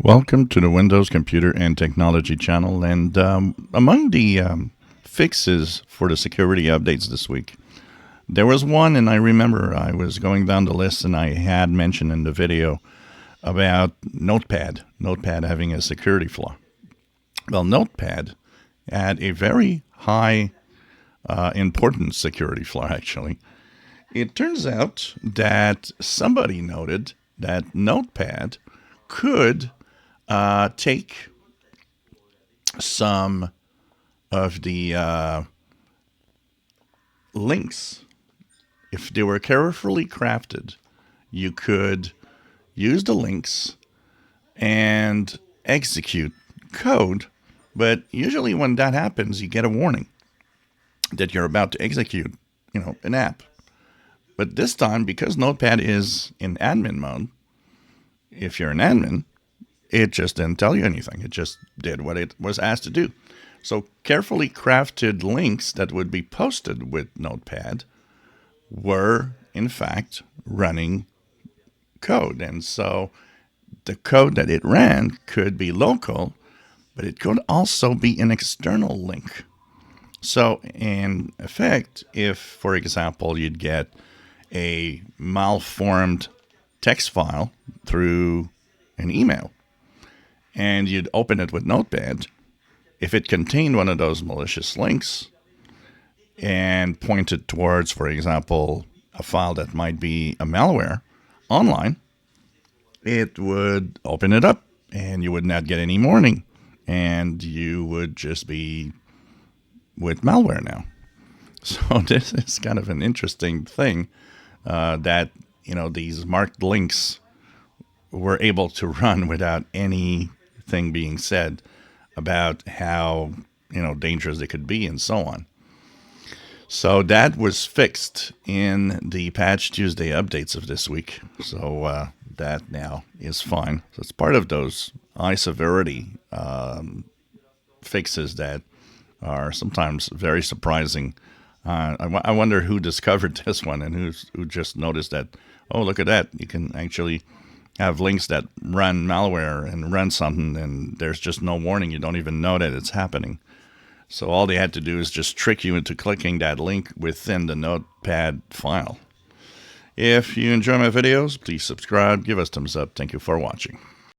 Welcome to the Windows Computer and Technology channel. And among the fixes for the security updates this week, there was one, and I remember I was going down the list and I had mentioned in the video about Notepad having a security flaw. Well, Notepad had a very high important security flaw, actually. It turns out that somebody noted that Notepad could take some of the links. If they were carefully crafted, you could use the links and execute code. But usually when that happens, you get a warning that you're about to execute, an app. But this time, because Notepad is in admin mode, if you're an admin, it just didn't tell you anything. It just did what it was asked to do. So carefully crafted links that would be posted with Notepad were, in fact, running code. And so the code that it ran could be local, but it could also be an external link. So in effect, if, for example, you'd get a malformed text file through an email, and you'd open it with Notepad, if it contained one of those malicious links and pointed towards, for example, a file that might be a malware online, it would open it up and you would not get any warning, and you would just be with malware now. So this is kind of an interesting thing that, these marked links were able to run without anything being said about how, dangerous they could be and so on. So that was fixed in the Patch Tuesday updates of this week. So that now is fine. So it's part of those high severity fixes that are sometimes very surprising. I wonder who discovered this one and who just noticed that, oh, look at that. You can actually have links that run malware and run something, and there's just no warning. You don't even know that it's happening. So all they had to do is just trick you into clicking that link within the Notepad file. If you enjoy my videos, please subscribe, give us thumbs up. Thank you for watching.